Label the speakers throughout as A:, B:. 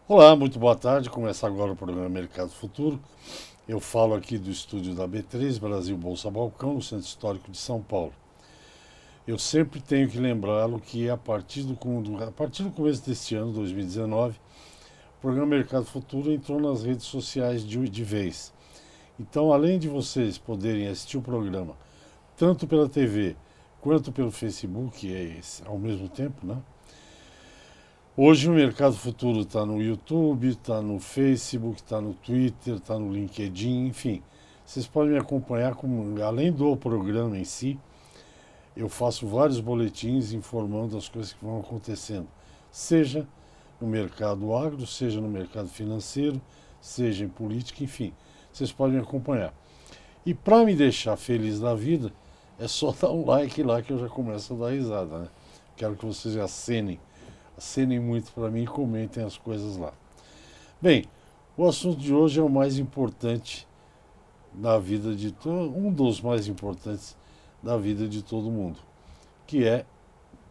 A: Olá, muito boa tarde. Começa agora o programa Mercado Futuro. Eu falo aqui do estúdio da B3, Brasil Bolsa Balcão, no Centro Histórico de São Paulo. Eu sempre tenho que lembrá-lo que a partir do começo deste ano, 2019, o programa Mercado Futuro entrou nas redes sociais de vez. Então, além de vocês poderem assistir o programa tanto pela TV quanto pelo Facebook, ao mesmo tempo, né? Hoje o Mercado Futuro está no YouTube, está no Facebook, está no Twitter, está no LinkedIn, enfim. Vocês podem me acompanhar, além do programa em si, eu faço vários boletins informando as coisas que vão acontecendo, seja no mercado agro, seja no mercado financeiro, seja em política, enfim. Vocês podem me acompanhar. E para me deixar feliz da vida, é só dar um like lá que eu já começo a dar risada, né? Quero que vocês acenem muito para mim e comentem as coisas lá. Bem, o assunto de hoje é o mais importante da vida um dos mais importantes da vida de todo mundo, que é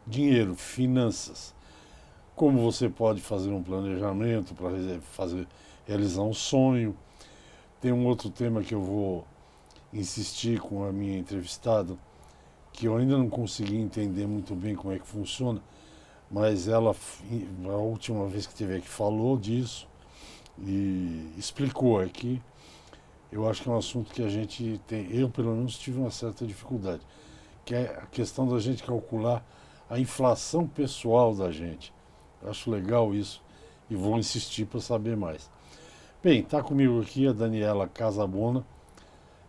A: dinheiro, finanças. Como você pode fazer um planejamento para realizar um sonho. Tem um outro tema que eu vou insistir com a minha entrevistada, que eu ainda não consegui entender muito bem como é que funciona, mas ela, a última vez que esteve aqui, falou disso e explicou aqui. Eu acho que é um assunto que a gente tem, eu pelo menos tive uma certa dificuldade, que é a questão da gente calcular a inflação pessoal da gente. Eu acho legal isso e vou insistir para saber mais. Bem, está comigo aqui a Daniela Casabona.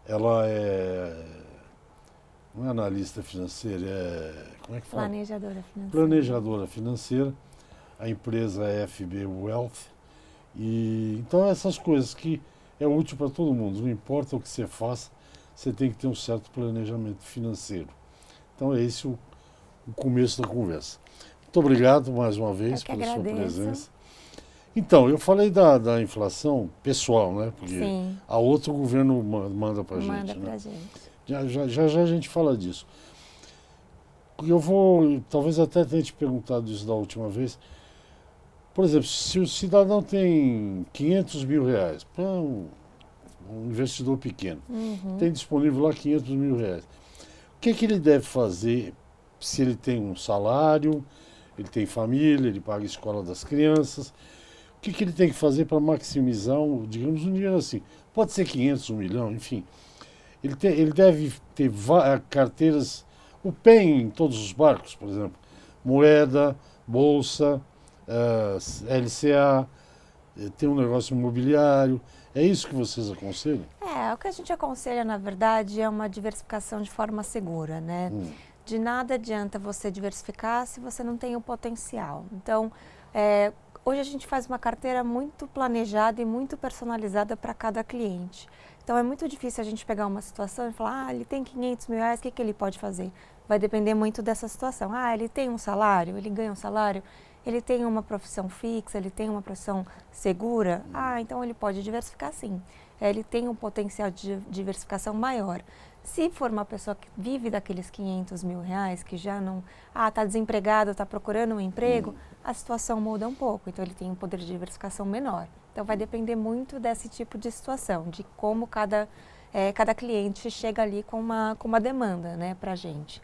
A: Ela não é analista financeira, como é que fala?
B: Planejadora financeira.
A: Planejadora financeira. A empresa é FB Wealth. E então essas coisas que é útil para todo mundo, não importa o que você faça, você tem que ter um certo planejamento financeiro. Então é esse o começo da conversa. Muito obrigado mais uma vez pela sua presença. Então, eu falei da inflação pessoal, né? Porque
B: Sim.
A: a outra o governo manda para a gente.
B: Manda
A: né?
B: pra gente.
A: Já a gente fala disso. Eu vou, talvez até tenha te perguntado isso da última vez. Por exemplo, se o cidadão tem 500 mil reais, para um investidor pequeno, tem disponível lá 500 mil reais, o que ele deve fazer se ele tem um salário, ele tem família, ele paga a escola das crianças? O que ele tem que fazer para maximizar, digamos, um dinheiro assim? Pode ser 500, 1 milhão, enfim. Ele deve ter carteiras, o PEN em todos os barcos, por exemplo, moeda, bolsa, LCA, tem um negócio imobiliário. É isso que vocês aconselham?
B: O que a gente aconselha, na verdade, é uma diversificação de forma segura, né? De nada adianta você diversificar se você não tem o potencial. Então, hoje a gente faz uma carteira muito planejada e muito personalizada para cada cliente. Então é muito difícil a gente pegar uma situação e falar, ele tem 500 mil reais, o que ele pode fazer? Vai depender muito dessa situação. Ele tem um salário, ele ganha um salário, ele tem uma profissão fixa, ele tem uma profissão segura, então ele pode diversificar sim. Ele tem um potencial de diversificação maior. Se for uma pessoa que vive daqueles 500 mil reais, que já não, está desempregado, está procurando um emprego, a situação muda um pouco, então ele tem um poder de diversificação menor. Então vai depender muito desse tipo de situação, de como cada cliente chega ali com uma demanda, né, para a gente.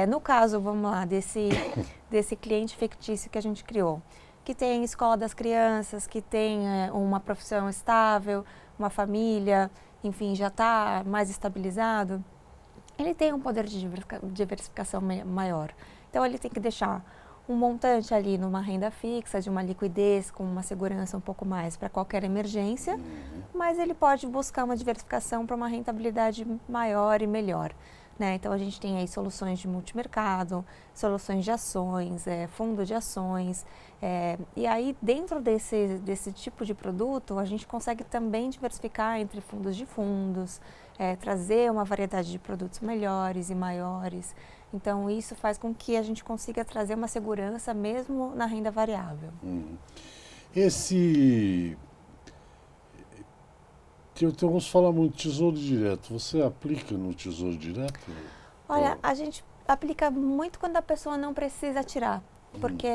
B: No caso, vamos lá, desse cliente fictício que a gente criou, que tem escola das crianças, que tem uma profissão estável, uma família, enfim, já está mais estabilizado, ele tem um poder de diversificação maior. Então ele tem que deixar um montante ali numa renda fixa, de uma liquidez, com uma segurança um pouco mais para qualquer emergência, mas ele pode buscar uma diversificação para uma rentabilidade maior e melhor. Né? Então a gente tem aí soluções de multimercado, soluções de ações, fundo de ações, e aí dentro desse tipo de produto a gente consegue também diversificar entre fundos de fundos, trazer uma variedade de produtos melhores e maiores. Então isso faz com que a gente consiga trazer uma segurança mesmo na renda variável.
A: Vamos falar muito de Tesouro Direto. Você aplica no Tesouro Direto?
B: Olha, a gente aplica muito quando a pessoa não precisa tirar, porque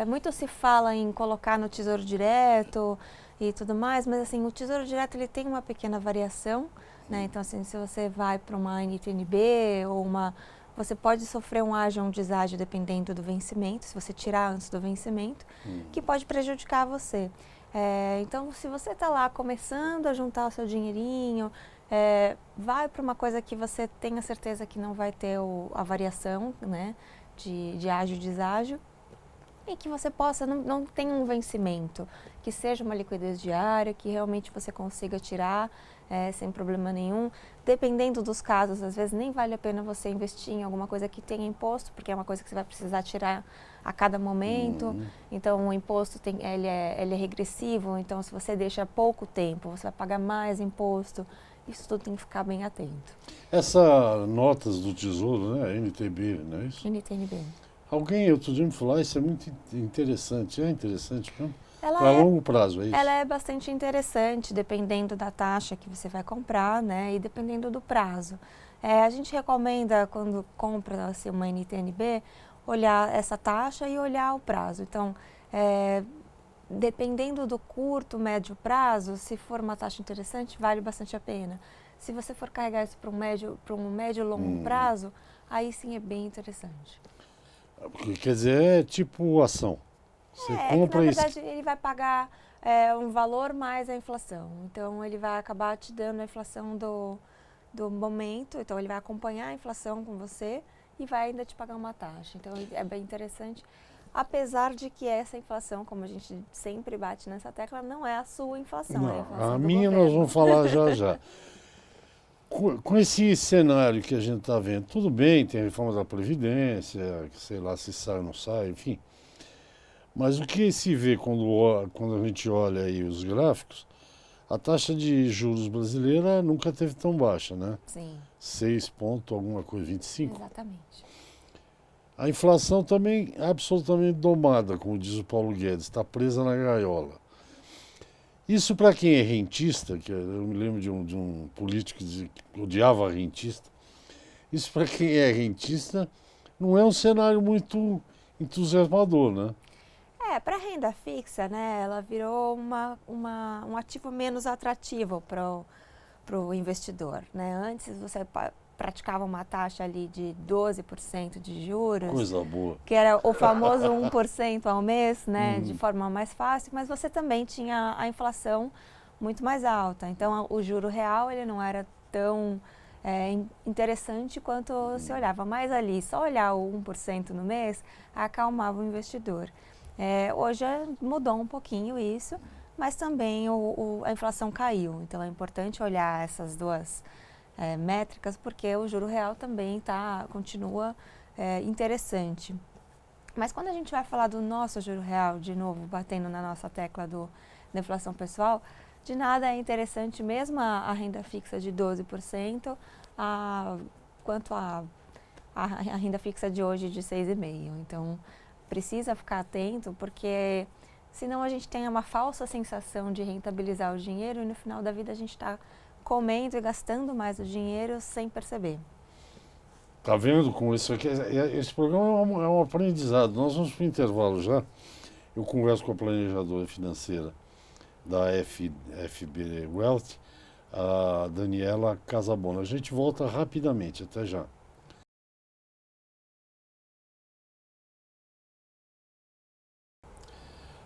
B: muito se fala em colocar no Tesouro Direto e tudo mais, mas assim, o Tesouro Direto ele tem uma pequena variação, né? Então assim, se você vai para uma NTNB ou você pode sofrer um ágio ou um deságio dependendo do vencimento, se você tirar antes do vencimento, que pode prejudicar você. Então, se você está lá começando a juntar o seu dinheirinho, vai para uma coisa que você tenha certeza que não vai ter a variação, né, de ágio e deságio, e que você possa, não tenha um vencimento, que seja uma liquidez diária, que realmente você consiga tirar sem problema nenhum. Dependendo dos casos, às vezes nem vale a pena você investir em alguma coisa que tenha imposto, porque é uma coisa que você vai precisar tirar a cada momento. Então o imposto ele é regressivo, então se você deixa pouco tempo, você vai pagar mais imposto. Isso tudo tem que ficar bem atento.
A: Essa notas do Tesouro, né, NTB, não é isso?
B: NTNB.
A: Alguém outro dia me falou, isso é muito interessante. É interessante mesmo?
B: Ela
A: Para longo prazo, é isso?
B: Ela é bastante interessante, dependendo da taxa que você vai comprar, né, e dependendo do prazo. A gente recomenda, quando compra assim, uma NTNB, olhar essa taxa e olhar o prazo. Então, dependendo do curto, médio prazo, se for uma taxa interessante, vale bastante a pena. Se você for carregar isso para um médio e longo prazo, aí sim é bem interessante.
A: Quer dizer, é tipo ação. Você compra
B: que, na verdade, ele vai pagar um valor mais a inflação. Então, ele vai acabar te dando a inflação do momento. Então, ele vai acompanhar a inflação com você e vai ainda te pagar uma taxa. Então, é bem interessante. Apesar de que essa inflação, como a gente sempre bate nessa tecla, não é a sua inflação.
A: Não,
B: é a inflação
A: a
B: do
A: minha
B: governo.
A: nós vamos falar já já. Com esse cenário que a gente está vendo, tudo bem, tem a reforma da Previdência, sei lá se sai ou não sai, enfim. Mas o que se vê quando a gente olha aí os gráficos, a taxa de juros brasileira nunca teve tão baixa, né?
B: Sim.
A: 6 ponto alguma coisa, 25.
B: Exatamente.
A: A inflação também é absolutamente domada, como diz o Paulo Guedes, está presa na gaiola. Isso para quem é rentista, que eu me lembro de um político que odiava rentista, isso para quem é rentista não é um cenário muito entusiasmador, né?
B: Para renda fixa, né, ela virou um ativo menos atrativo para o investidor, né? Antes você praticava uma taxa ali de 12% de juros.
A: Coisa boa.
B: Que era o famoso 1% ao mês, né, de forma mais fácil, mas você também tinha a inflação muito mais alta. Então, o juro real ele não era tão interessante quanto se olhava. Mas ali, só olhar o 1% no mês, acalmava o investidor. Hoje mudou um pouquinho isso, mas também a inflação caiu. Então, é importante olhar essas duas métricas, porque o juro real também continua interessante. Mas quando a gente vai falar do nosso juro real, de novo, batendo na nossa tecla da inflação pessoal, de nada é interessante mesmo a renda fixa de 12%, quanto a renda fixa de hoje de 6,5%. Então, precisa ficar atento, porque senão a gente tem uma falsa sensação de rentabilizar o dinheiro e no final da vida a gente está comendo e gastando mais o dinheiro sem perceber.
A: Tá vendo como isso aqui? Esse programa é um aprendizado. Nós vamos para o intervalo já. Eu converso com a planejadora financeira da FB Wealth, a Daniela Casabona. A gente volta rapidamente. Até já.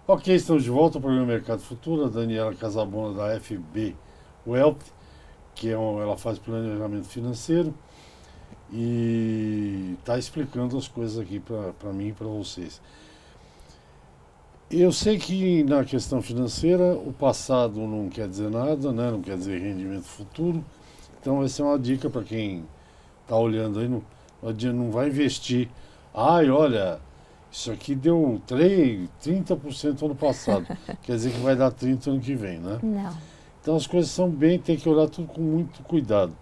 A: Ok, estamos de volta ao programa Mercado Futuro. A Daniela Casabona da FB Wealth, que ela faz planejamento financeiro e está explicando as coisas aqui para mim e para vocês. Eu sei que na questão financeira o passado não quer dizer nada, né? Não quer dizer rendimento futuro. Então essa é uma dica para quem está olhando aí, não vai investir. Olha, isso aqui deu 30% ano passado. Quer dizer que vai dar 30% ano que vem, né?
B: Não.
A: Então as coisas são tem que olhar tudo com muito cuidado.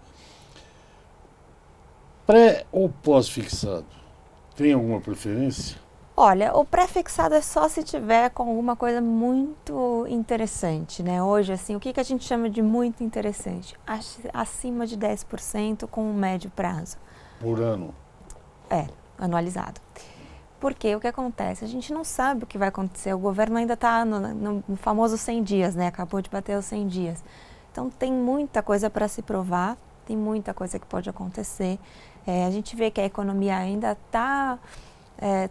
A: Pré ou pós-fixado? Tem alguma preferência?
B: Olha, o pré-fixado é só se tiver com alguma coisa muito interessante, né? Hoje, assim, o que a gente chama de muito interessante? Acima de 10% com um médio prazo.
A: Por ano?
B: Anualizado. Porque o que acontece? A gente não sabe o que vai acontecer. O governo ainda está no famoso 100 dias, né? Acabou de bater os 100 dias. Então, tem muita coisa para se provar, tem muita coisa que pode acontecer. A gente vê que a economia ainda está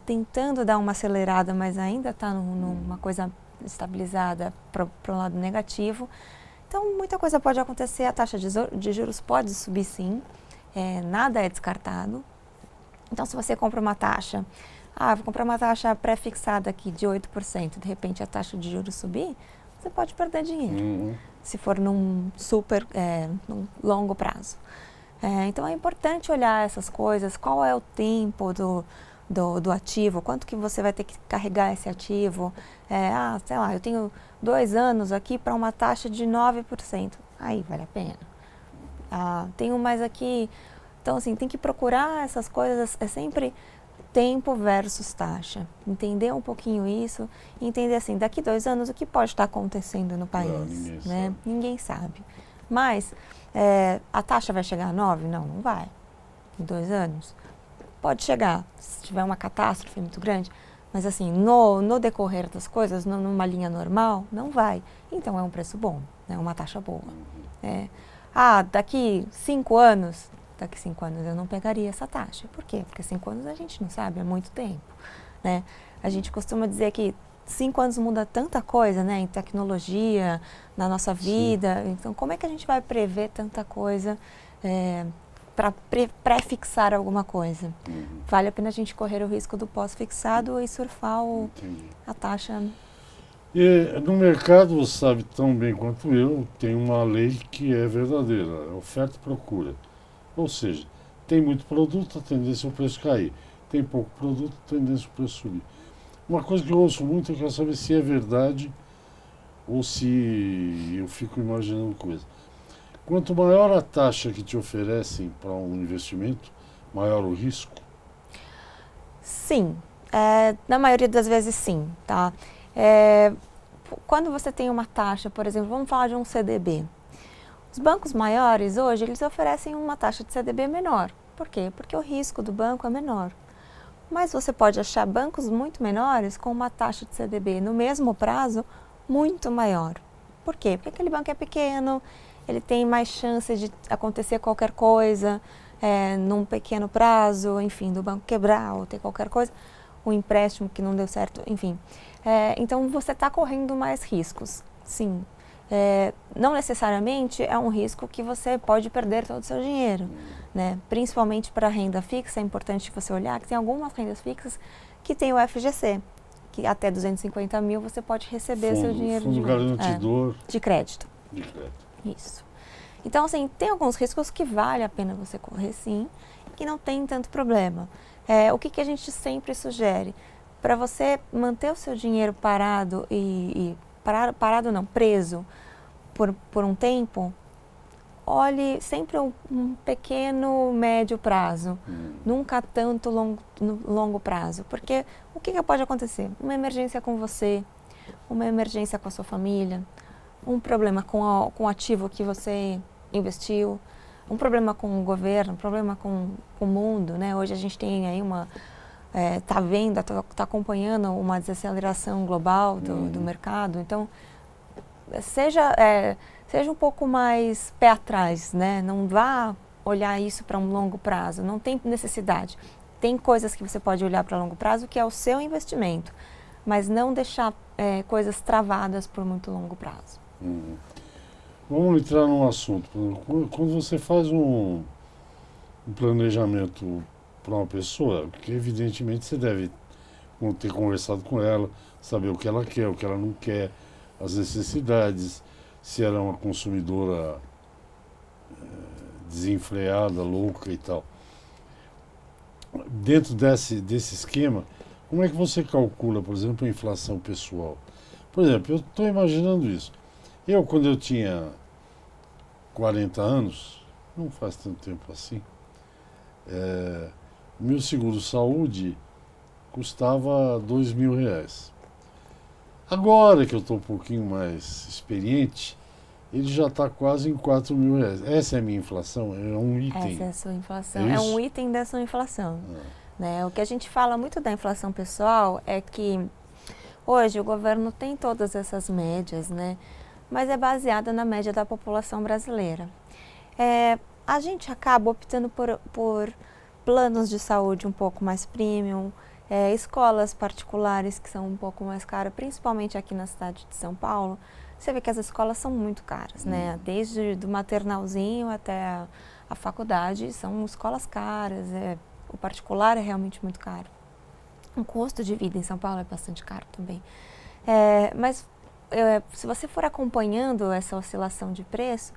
B: tentando dar uma acelerada, mas ainda está numa coisa estabilizada para o lado negativo. Então, muita coisa pode acontecer. A taxa de juros pode subir, sim. Nada é descartado. Então, se você compra uma taxa... vou comprar uma taxa pré-fixada aqui de 8%, de repente a taxa de juros subir, você pode perder dinheiro, se for num num longo prazo. Então é importante olhar essas coisas, qual é o tempo do ativo, quanto que você vai ter que carregar esse ativo. Sei lá, eu tenho 2 anos aqui para uma taxa de 9%, aí vale a pena. Tenho mais aqui, então assim, tem que procurar essas coisas, sempre... tempo versus taxa. Entender um pouquinho isso, entender assim, daqui 2 anos o que pode estar acontecendo no país, né? Ninguém sabe. Mas a taxa vai chegar a 9? Não, não vai. Em 2 anos. Pode chegar, se tiver uma catástrofe muito grande, mas assim, no decorrer das coisas, numa linha normal, não vai. Então é um preço bom, é uma taxa boa. Daqui 5 anos... Daqui 5 anos eu não pegaria essa taxa. Por quê? Porque 5 anos a gente não sabe, é muito tempo, né? A gente costuma dizer que 5 anos muda tanta coisa, né? Em tecnologia, na nossa vida. Sim. Então, como é que a gente vai prever tanta coisa para pré-fixar alguma coisa? Vale a pena a gente correr o risco do pós-fixado e surfar a taxa.
A: E no mercado, você sabe tão bem quanto eu, tem uma lei que é verdadeira, oferta e procura. Ou seja, tem muito produto, a tendência é o preço cair. Tem pouco produto, a tendência é o preço subir. Uma coisa que eu ouço muito, eu quero saber se é verdade ou se eu fico imaginando coisa. Quanto maior a taxa que te oferecem para um investimento, maior o risco?
B: Sim, na maioria das vezes sim, tá? Quando você tem uma taxa, por exemplo, vamos falar de um CDB. Os bancos maiores hoje, eles oferecem uma taxa de CDB menor. Por quê? Porque o risco do banco é menor. Mas você pode achar bancos muito menores com uma taxa de CDB no mesmo prazo muito maior. Por quê? Porque aquele banco é pequeno, ele tem mais chances de acontecer qualquer coisa num pequeno prazo, enfim, do banco quebrar ou ter qualquer coisa, um empréstimo que não deu certo, enfim. Então você está correndo mais riscos, sim. Não necessariamente é um risco que você pode perder todo o seu dinheiro, né? Principalmente para a renda fixa, é importante você olhar que tem algumas rendas fixas que tem o FGC, que até 250 mil você pode receber seu dinheiro
A: fundo garantidor
B: de crédito.
A: De crédito.
B: Isso. Então, assim, tem alguns riscos que vale a pena você correr, sim, que não tem tanto problema. O que a gente sempre sugere? Para você manter o seu dinheiro parado parado não, preso por um tempo, olhe sempre um pequeno, médio prazo, nunca tanto longo prazo, porque o que pode acontecer? Uma emergência com você, uma emergência com a sua família, um problema com o ativo que você investiu, um problema com o governo, um problema com o mundo, né? Hoje a gente tem aí está vendo, está acompanhando uma desaceleração global do mercado. Então, seja um pouco mais pé atrás, né? Não vá olhar isso para um longo prazo, não tem necessidade. Tem coisas que você pode olhar para longo prazo, que é o seu investimento, mas não deixar coisas travadas por muito longo prazo.
A: Vamos entrar num assunto. Quando você faz um planejamento para uma pessoa, que evidentemente você deve ter conversado com ela, saber o que ela quer, o que ela não quer, as necessidades, se ela é uma consumidora desenfreada, louca e tal. Dentro desse esquema, como é que você calcula, por exemplo, a inflação pessoal? Por exemplo, eu estou imaginando isso. Quando eu tinha 40 anos, não faz tanto tempo assim, meu seguro-saúde custava R$2.000. Agora que eu estou um pouquinho mais experiente, ele já está quase em R$4.000. Essa é a minha inflação? É um item?
B: Essa é a sua inflação. É um item da sua inflação. né? O que a gente fala muito da inflação pessoal é que hoje o governo tem todas essas médias, né? Mas é baseada na média da população brasileira. A gente acaba optando por planos de saúde um pouco mais premium, escolas particulares que são um pouco mais caras, principalmente aqui na cidade de São Paulo. Você vê que as escolas são muito caras, né? Desde do maternalzinho até a faculdade, são escolas caras, o particular é realmente muito caro. O custo de vida em São Paulo é bastante caro também. Mas se você for acompanhando essa oscilação de preço,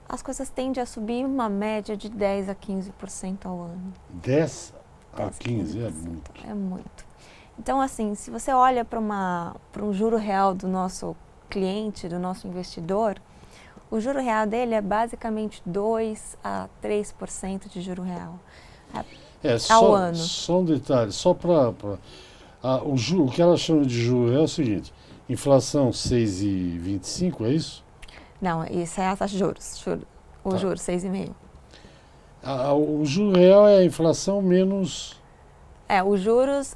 B: as coisas tendem a subir uma média de 10 a 15% ao ano.
A: 10 a 15 é muito.
B: É muito. Então, assim, se você olha para um juro real do nosso cliente, do nosso investidor, o juro real dele é basicamente 2 a 3% de juro real ao ano.
A: Só um detalhe, só para... o que ela chama de juro real é o seguinte, inflação 6,25, é isso?
B: Não, isso é a taxa de juros, o juro 6,5.
A: O juro real é a inflação menos...
B: Os juros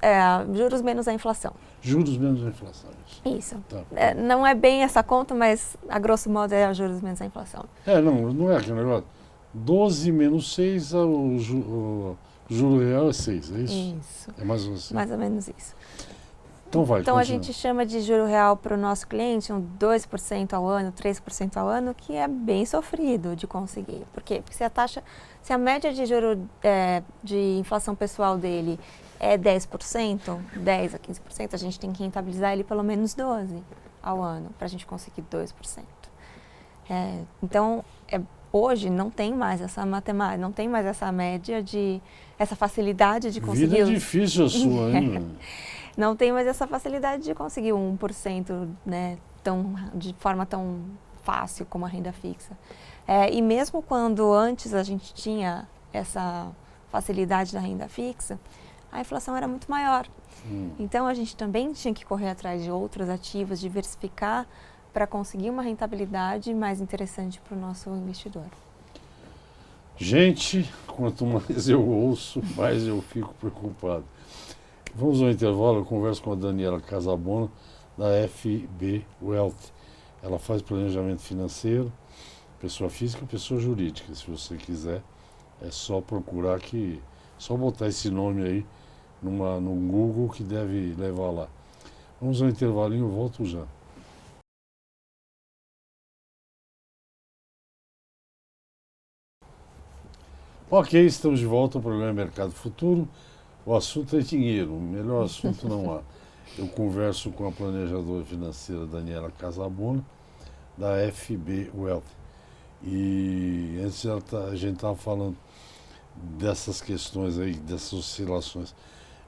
B: menos a inflação.
A: Juros menos a inflação.
B: Isso.
A: Tá.
B: Não é bem essa conta, mas a grosso modo é juros menos a inflação.
A: Não é aquele negócio. 12 menos 6, o juro real é 6, é isso?
B: Isso.
A: É mais ou menos assim.
B: Mais ou menos isso.
A: Então vai,
B: Então
A: continua.
B: a gente chama de juro real para o nosso cliente 2% ao ano, 3% ao ano, que é bem sofrido de conseguir. Por quê? Porque se a média de juro de inflação pessoal dele é 10%, 10 a 15%, a gente tem que rentabilizar ele pelo menos 12% ao ano para a gente conseguir 2%. Então, hoje não tem mais essa matemática, não tem mais essa média essa facilidade de conseguir...
A: Vida difícil a sua, hein?
B: Não tem mais essa facilidade de conseguir 1%, né, de forma tão fácil como a renda fixa. E mesmo quando antes a gente tinha essa facilidade da renda fixa, a inflação era muito maior. Então a gente também tinha que correr atrás de outros ativos, diversificar para conseguir uma rentabilidade mais interessante para o nosso investidor.
A: Gente, quanto mais eu ouço, mais eu fico preocupado. Vamos ao intervalo, eu converso com a Daniela Casabona, da FB Wealth. Ela faz planejamento financeiro, pessoa física e pessoa jurídica. Se você quiser, é só procurar só botar esse nome aí no Google que deve levar lá. Vamos ao intervalinho, eu volto já. Ok, estamos de volta ao programa Mercado Futuro. O assunto é dinheiro, o melhor assunto não há. Eu converso com a planejadora financeira Daniela Casabona, da FB Wealth. E antes a gente estava falando dessas questões aí, dessas oscilações.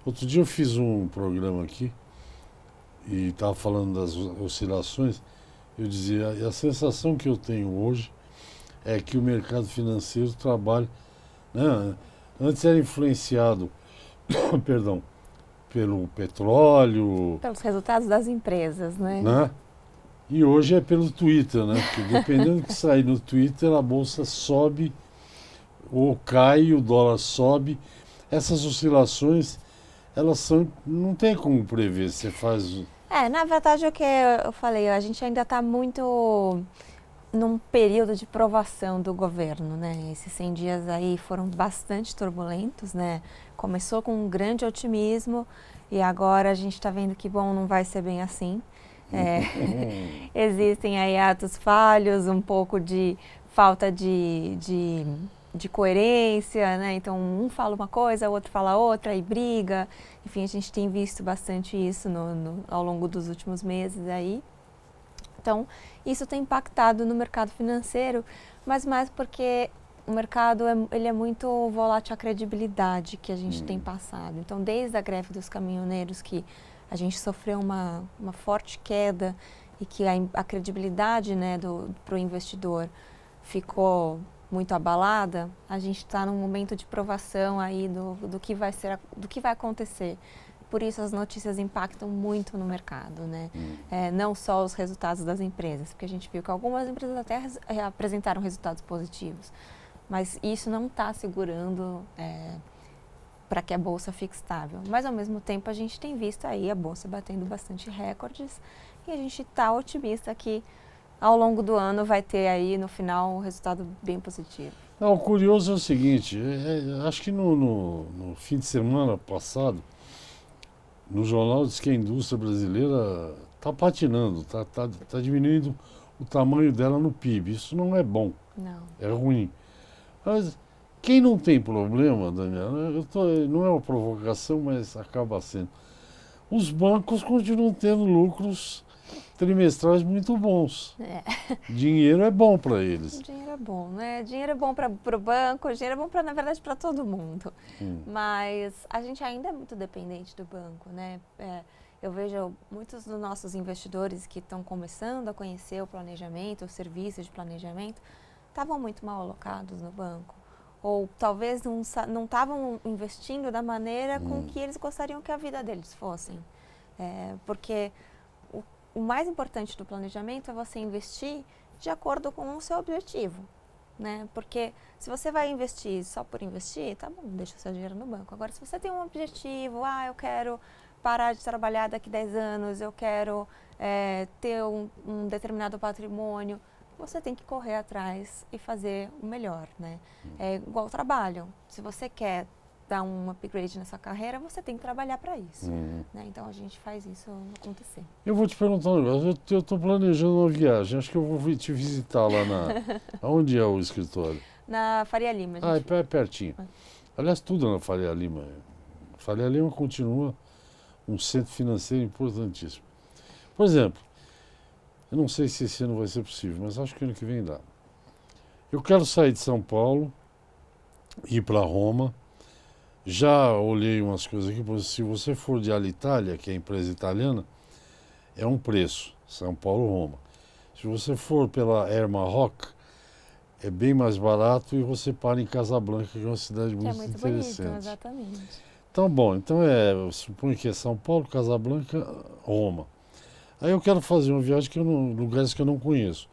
A: Outro dia eu fiz um programa aqui e estava falando das oscilações. Eu dizia, a sensação que eu tenho hoje é que o mercado financeiro trabalha... Né, antes era influenciado perdão, pelo petróleo.
B: Pelos resultados das empresas, né?
A: E hoje é pelo Twitter, né? Porque dependendo do que sair no Twitter, a bolsa sobe ou cai, o dólar sobe. Essas oscilações, não tem como prever. Você faz...
B: na verdade, o que eu falei, a gente ainda está muito num período de provação do governo, né? Esses 100 dias aí foram bastante turbulentos, né? Começou com um grande otimismo e agora a gente está vendo que, não vai ser bem assim. Existem aí atos falhos, um pouco de falta de coerência, né? Então, um fala uma coisa, o outro fala outra e briga. Enfim, a gente tem visto bastante isso ao longo dos últimos meses aí. Então, isso tem impactado no mercado financeiro, mas mais porque o mercado ele é muito volátil à credibilidade que a gente tem passado. Então, desde a greve dos caminhoneiros, que a gente sofreu uma forte queda e que a credibilidade, né, para o investidor ficou muito abalada, a gente está num momento de provação aí do que vai acontecer. Por isso as notícias impactam muito no mercado, né? Não só os resultados das empresas, porque a gente viu que algumas empresas até apresentaram resultados positivos, mas isso não está segurando para que a bolsa fique estável. Mas, ao mesmo tempo, a gente tem visto aí a bolsa batendo bastante recordes e a gente está otimista que ao longo do ano vai ter aí, no final, um resultado bem positivo.
A: Não, o curioso é o seguinte, acho que no fim de semana passado, no jornal diz que a indústria brasileira está patinando, está diminuindo o tamanho dela no PIB. Isso não é bom,
B: Não.
A: é ruim. Mas quem não tem problema, Daniela, não é uma provocação, mas acaba sendo. Os bancos continuam tendo lucros trimestrais muito bons. Dinheiro é bom para eles.
B: O dinheiro é bom, né? Dinheiro é bom para o banco, dinheiro é bom, na verdade, para todo mundo. Mas a gente ainda é muito dependente do banco, né? Eu vejo muitos dos nossos investidores que estão começando a conhecer o planejamento, os serviços de planejamento, estavam muito mal alocados no banco. Ou talvez não estavam investindo da maneira com que eles gostariam que a vida deles fossem. Porque o mais importante do planejamento é você investir de acordo com o seu objetivo, né? Porque se você vai investir só por investir, tá bom, deixa o seu dinheiro no banco. Agora, se você tem um objetivo, eu quero parar de trabalhar daqui 10 anos, eu quero ter um determinado patrimônio, você tem que correr atrás e fazer o melhor, né? É igual trabalho. Se você quer dar um upgrade na sua carreira, você tem que trabalhar para isso. Né? Então a gente faz isso acontecer.
A: Eu vou te perguntar um negócio. Eu estou planejando uma viagem. Acho que eu vou te visitar lá Onde é o escritório?
B: Na Faria Lima.
A: É pertinho. Aliás, tudo na Faria Lima. Faria Lima continua um centro financeiro importantíssimo. Por exemplo, eu não sei se esse ano vai ser possível, mas acho que ano que vem dá. Eu quero sair de São Paulo, ir para Roma. Já olhei umas coisas aqui, se você for de Alitalia, que é a empresa italiana, é um preço, São Paulo-Roma. Se você for pela Air Maroc, é bem mais barato e você para em Casablanca, que é uma cidade muito interessante.
B: Bonito, exatamente.
A: Então, eu suponho que é São Paulo, Casablanca, Roma. Aí eu quero fazer uma viagem lugares que eu não conheço,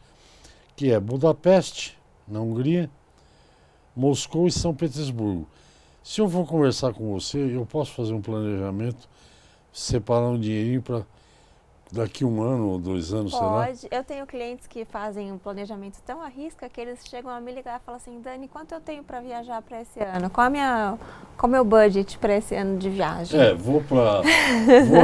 A: que é Budapeste, na Hungria, Moscou e São Petersburgo. Se eu for conversar com você, eu posso fazer um planejamento, separar um dinheirinho para daqui 1 ano ou 2 anos, será?
B: Pode. Eu tenho clientes que fazem um planejamento tão à risca que eles chegam a me ligar e falam assim, Dani, quanto eu tenho para viajar para esse ano? Qual é o meu budget para esse ano de viagem?
A: Vou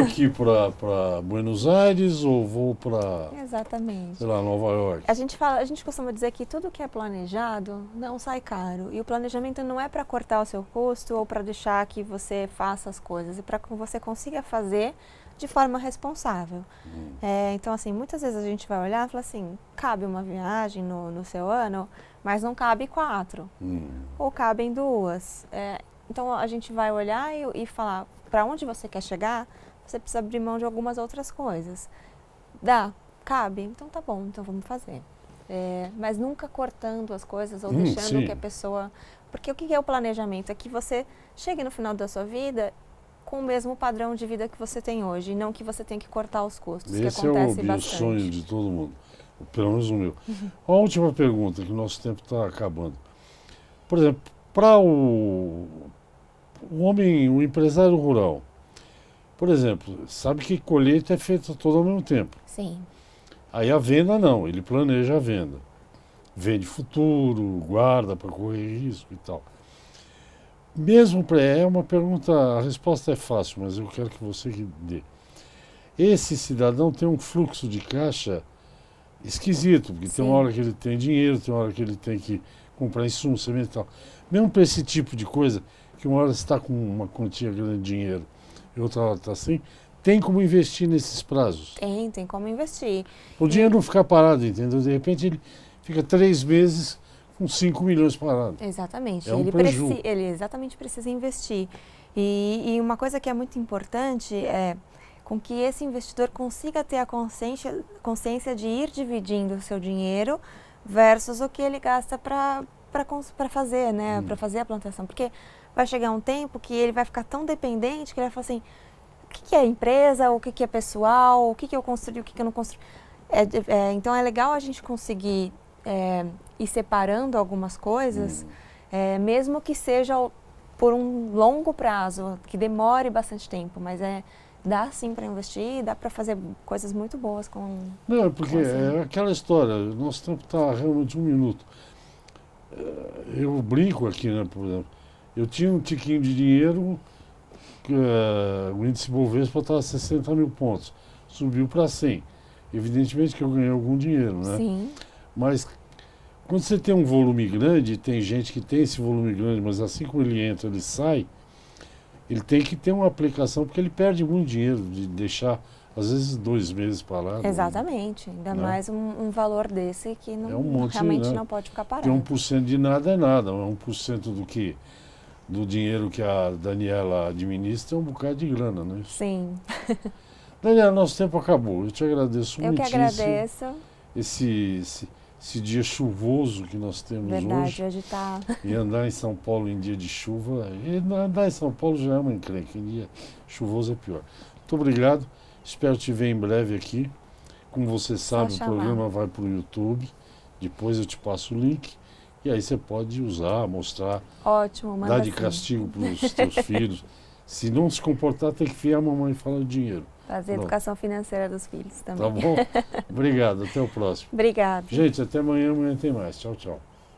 A: aqui para Buenos Aires ou vou para,
B: exatamente,
A: sei lá, Nova York.
B: A gente costuma dizer que tudo que é planejado não sai caro. E o planejamento não é para cortar o seu custo ou para deixar que você faça as coisas, é para que você consiga fazer de forma responsável. Então, assim, muitas vezes a gente vai olhar e falar assim, cabe uma viagem no seu ano, mas não cabe 4. Ou cabem 2. Então, a gente vai olhar e falar, para onde você quer chegar, você precisa abrir mão de algumas outras coisas. Cabe? Então tá bom, então vamos fazer. Mas nunca cortando as coisas ou deixando que a pessoa... Porque o que é o planejamento? É que você chegue no final da sua vida com o mesmo padrão de vida que você tem hoje, e não que você tem que cortar os custos, que acontece bastante.
A: Esse é o sonho de todo mundo, pelo menos o meu. A última pergunta, que o nosso tempo está acabando. Por exemplo, para o homem, o empresário rural, por exemplo, sabe que colheita é feita toda ao mesmo tempo.
B: Sim.
A: Aí a venda não, ele planeja a venda. Vende futuro, guarda para correr risco e tal. Mesmo é uma pergunta, a resposta é fácil, mas eu quero que você dê. Esse cidadão tem um fluxo de caixa esquisito, porque tem uma hora que ele tem dinheiro, tem uma hora que ele tem que comprar insumo, semente e tal. Mesmo para esse tipo de coisa, que uma hora você está com uma quantia grande de dinheiro e outra hora está assim, tem como investir nesses prazos?
B: Tem como investir.
A: O dinheiro não ficar parado, entendeu? De repente ele fica 3 meses com 5 milhões parados.
B: Exatamente.
A: Ele
B: exatamente precisa investir. E uma coisa que é muito importante é com que esse investidor consiga ter a consciência de ir dividindo o seu dinheiro versus o que ele gasta para fazer, né? Para fazer a plantação. Porque vai chegar um tempo que ele vai ficar tão dependente que ele vai falar assim, o que é empresa, o que é pessoal, o que eu construí, o que eu não construí. Então é legal a gente conseguir ir separando algumas coisas, mesmo que seja por um longo prazo, que demore bastante tempo, mas dá sim para investir, dá para fazer coisas muito boas com...
A: Não, porque é aquela história, o nosso tempo está realmente 1 minuto. Eu brinco aqui, né, por exemplo, eu tinha um tiquinho de dinheiro, o índice Bovespa estava 60 mil pontos, subiu para 100. Evidentemente que eu ganhei algum dinheiro, né?
B: Sim.
A: Mas quando você tem um volume grande, tem gente que tem esse volume grande, mas assim como ele entra, ele sai, ele tem que ter uma aplicação, porque ele perde muito dinheiro de deixar, às vezes, 2 meses parado.
B: Exatamente, ainda mais um valor desse que não,
A: É um monte,
B: realmente
A: né?
B: não pode ficar parado.
A: Porque 1% de nada é nada, 1% do que? Do dinheiro que a Daniela administra é um bocado de grana, né?
B: Sim.
A: Daniela, nosso tempo acabou. Eu te agradeço
B: Eu que
A: muitíssimo.
B: agradeço.
A: Esse dia chuvoso que nós temos
B: Verdade,
A: hoje.
B: hoje tá...
A: E andar em São Paulo em dia de chuva. E andar em São Paulo já é uma encrenca. Em dia chuvoso é pior. Muito obrigado. Espero te ver em breve aqui. Como você sabe, o programa vai para o YouTube. Depois eu te passo o link. E aí você pode usar, mostrar.
B: Ótimo, manda
A: dar de castigo para os teus filhos. Se não se comportar, tem que fiar a mamãe e falar de dinheiro.
B: Fazer educação financeira dos filhos também.
A: Tá bom? Obrigado, até o próximo.
B: Obrigada.
A: Gente, até amanhã tem mais. Tchau, tchau.